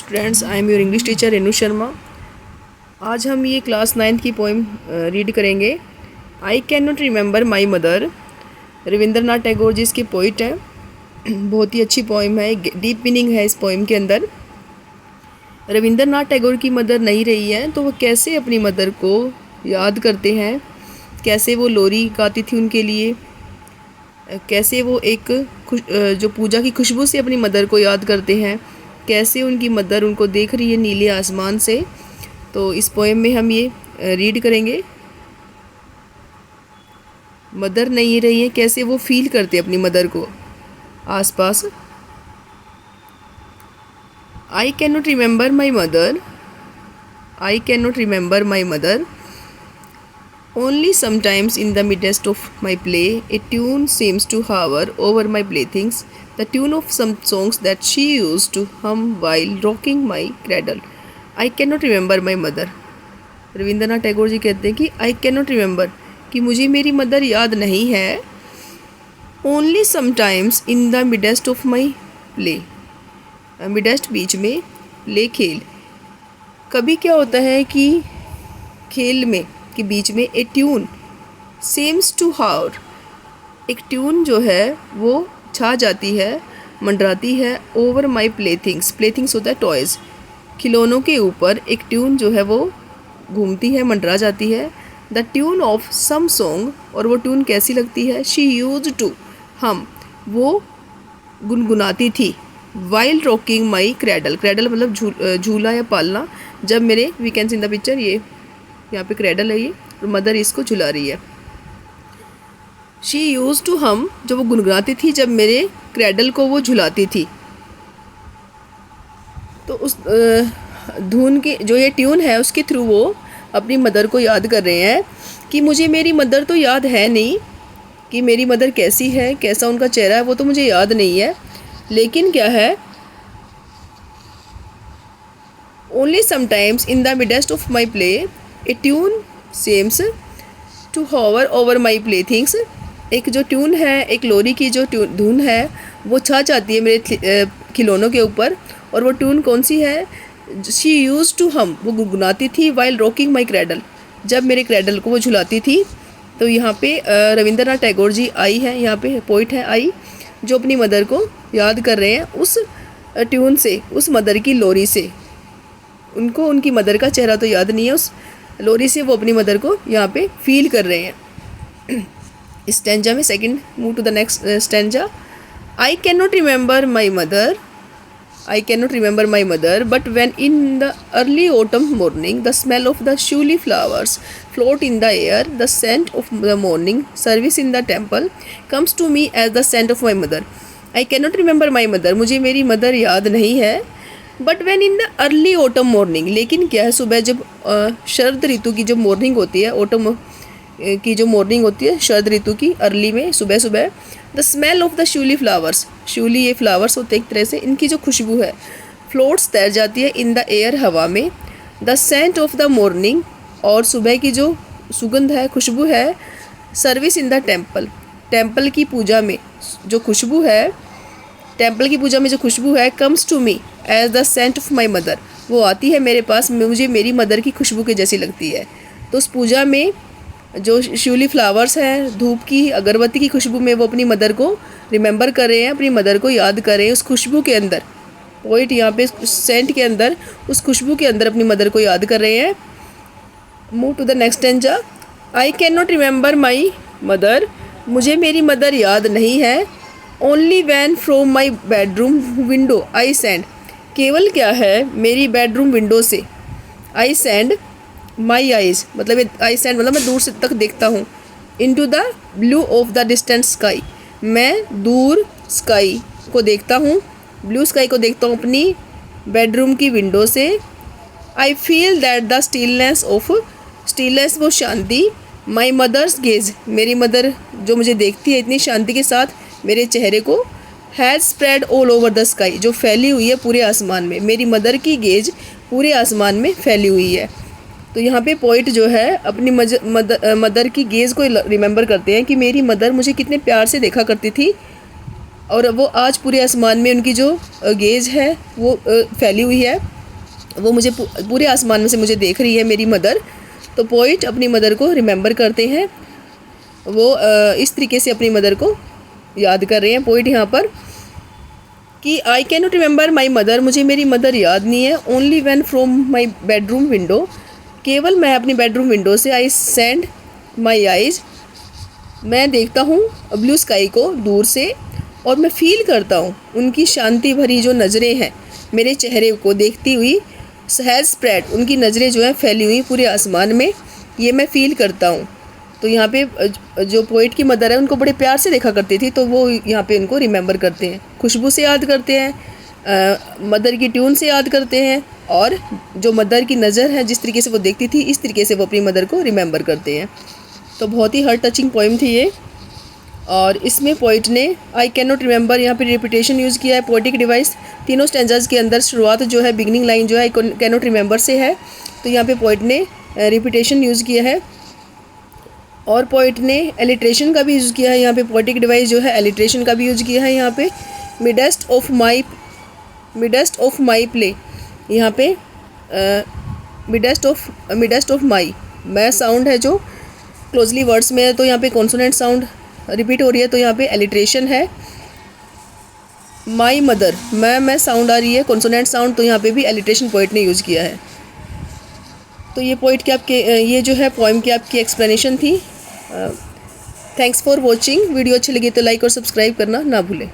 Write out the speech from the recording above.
Students, I am your English teacher Renu Sharma. आज हम ये क्लास 9th की पोइम रीड करेंगे। I can not remember my mother. Rabindranath Tagore ji इसके पोइट हैं। बहुत ही अच्छी पोइम है, डीप मीनिंग है इस पोइम के अंदर। रविंद्रनाथ टैगोर की मदर नहीं रही है तो वो कैसे अपनी मदर को याद करते हैं, कैसे वो लोरी गाती थी उनके लिए, कैसे वो एक जो पूजा की खुशबू से अपनी मदर को याद करते हैं, कैसे उनकी मदर उनको देख रही है नीले आसमान से। तो इस पोएम में हम ये रीड करेंगे। मदर नहीं रही है, कैसे वो फील करते अपनी मदर को आसपास। आई can not remember my mother, I can not remember my mother. Only sometimes in the midst of my play, a tune seems to hover over my playthings, the tune of some songs that she used to hum while rocking my cradle. I cannot remember my mother. Rabindranath Tagore ji कहते हैं कि I cannot remember, कि मुझे मेरी mother याद नहीं है। Only sometimes in the midst of my play, midst बीच में, play खेल। कभी क्या होता है कि खेल में के बीच में ए ट्यून सेम्स टू हावर, एक ट्यून जो है वो छा जाती है, मंडराती है ओवर माई प्लेथिंग्स। प्लेथिंग्स होता है टॉयज़, खिलौनों के ऊपर एक ट्यून जो है वो घूमती है, मंडरा जाती है। The tune of some song, और वो ट्यून कैसी लगती है। शी यूज टू हम, वो गुनगुनाती थी। While rocking my cradle, cradle मतलब झूला या पालना। जब मेरे, we can see in the picture, ये यहाँ पे क्रेडल है ये, और मदर इसको झुला रही है। शी यूज टू हम, जब वो गुनगुनाती थी, जब मेरे क्रेडल को वो झुलाती थी। तो उस धुन की जो ये ट्यून है उसके थ्रू वो अपनी मदर को याद कर रहे हैं कि मुझे मेरी मदर तो याद है नहीं, कि मेरी मदर कैसी है, कैसा उनका चेहरा है, वो तो मुझे याद नहीं है। लेकिन क्या है, only sometimes in the midst of my play a tune seems to hover over my play things. एक जो ट्यून है, एक लोरी की जो धुन है वो छा जाती है मेरे खिलौनों के ऊपर। और वो ट्यून कौन सी है। शी यूज टू हम, वो गुनगुनाती थी वाइल रॉकिंग माई क्रेडल, जब मेरे क्रेडल को वो झुलाती थी। तो यहाँ पे रविंद्रनाथ टैगोर जी आई है, यहाँ पे पोइट है आई, जो अपनी मदर को याद कर रहे हैं उस ट्यून से, उस मदर की लोरी से। उनको उनकी मदर का चेहरा तो याद नहीं है, उस लोरी से वो अपनी मदर को यहाँ पे फील कर रहे हैं। इस स्टैंजा में second, move to the next stanza. I can not remember my mother, I can not remember my mother, but when in the early autumn morning the smell of the shiuli flowers float in the air, the scent of the morning service in the temple comes to me as the scent of my mother. I can not remember my mother, मुझे मेरी mother याद नहीं है। But when in the early autumn morning, लेकिन क्या है, सुबह जब शरद ऋतु की जो मॉर्निंग होती है, ऑटम की जो मॉर्निंग होती है शरद ऋतु की, अर्ली में सुबह सुबह, the smell of the shiuli flowers, shiuli ये फ्लावर्स होते एक तरह से, इनकी जो खुशबू है फ्लोट्स तैर जाती है इन द एयर, हवा में। The scent of the morning, और सुबह की जो सुगंध है, खुशबू है। Service in the temple, temple की पूजा में जो खुशबू है, टेम्पल की पूजा में जो खुशबू है, comes to me as the scent of my mother, वो आती है मेरे पास, मुझे मेरी मदर की खुशबू के जैसी लगती है। तो उस पूजा में जो शूली फ्लावर्स हैं, धूप की, अगरबत्ती की खुशबू में वो अपनी मदर को रिमेंबर कर रहे हैं, अपनी मदर को याद कर रहे हैं उस खुशबू के अंदर। पोइट यहाँ पे सेंट के अंदर, उस खुशबू के अंदर अपनी मदर को याद कर रहे हैं। Move to the next stanza. I can not remember my mother, मुझे मेरी मदर याद नहीं है। Only when from my bedroom window I send, केवल क्या है, मेरी बेडरूम विंडो से, आई सेंड माई आइज़, मतलब आई सेंड मतलब मैं दूर से तक देखता हूँ, into the blue of the distant sky, मैं दूर स्काई को देखता हूँ, ब्लू स्काई को देखता हूँ अपनी बेडरूम की विंडो से। I feel that the stillness of, stillness वो शांति, माई मदर्स गेज, मेरी मदर जो मुझे देखती है इतनी शांति के साथ मेरे चेहरे को, has spread all over the sky, जो फैली हुई है पूरे आसमान में, मेरी मदर की गेज पूरे आसमान में फैली हुई है। तो यहाँ पे पोइट जो है अपनी मदर की गेज़ को रिमेंबर करते हैं कि मेरी मदर मुझे कितने प्यार से देखा करती थी, और वो आज पूरे आसमान में उनकी जो गेज़ है वो फैली हुई है। वो मुझे पूरे आसमान में से मुझे देख रही है, मेरी मदर। तो पोइट अपनी मदर को रिमेंबर करते हैं, वो इस तरीके से अपनी मदर को याद कर रहे हैं पोइट यहाँ पर कि आई can not remember my mother, मुझे मेरी मदर याद नहीं है। Only when from my bedroom window, केवल मैं अपनी बेडरूम विंडो से आई सेंड माई आइज़, मैं देखता हूँ ब्लू स्काई को दूर से और मैं फील करता हूँ उनकी शांति भरी जो नज़रें हैं मेरे चेहरे को देखती हुई, हैज़ स्प्रेड, उनकी नज़रें जो हैं फैली हुई पूरे आसमान में, ये मैं फ़ील करता हूँ। तो यहाँ पे जो पोइट की मदर है उनको बड़े प्यार से देखा करती थी, तो वो यहाँ पे उनको रिमेंबर करते हैं, खुशबू से याद करते हैं, मदर की ट्यून से याद करते हैं, और जो मदर की नज़र है जिस तरीके से वो देखती थी इस तरीके से वो अपनी मदर को रिमेंबर करते हैं। तो बहुत ही हार्ट टचिंग पोइम थी ये। और इसमें पोइट ने आई कैन नॉट रिमेंबर यहाँ पे रिपीटेशन यूज़ किया है, पोइटिक डिवाइस। तीनों स्टैंजाज के अंदर शुरुआत जो है, बिगनिंग लाइन जो है आई कैन नॉट रिमेंबर से है, तो यहाँ पे पोइट ने रिपीटेशन यूज़ किया है। और पोइट ने एलिट्रेशन का भी यूज़ किया है, यहाँ पे पोइटिक डिवाइस जो है एलिट्रेशन का भी यूज़ किया है। यहाँ पे मिडेस्ट ऑफ माई प्ले, यहाँ पे मिडेस्ट ऑफ माई, मैं साउंड है जो क्लोजली वर्ड्स में है, तो यहाँ पे कॉन्सोनेंट साउंड रिपीट हो रही है, तो यहाँ पे एलिट्रेशन है। माई मदर, मैं साउंड आ रही है कॉन्सोनेंट साउंड, तो यहाँ पे भी एलिट्रेशन पोइट ने यूज़ किया है। तो ये पोइट के आपके ये जो है पोइम की आपकी एक्सप्लेनेशन थी। Thanks for watching. वीडियो अच्छी लगी तो लाइक और सब्सक्राइब करना ना भूलें।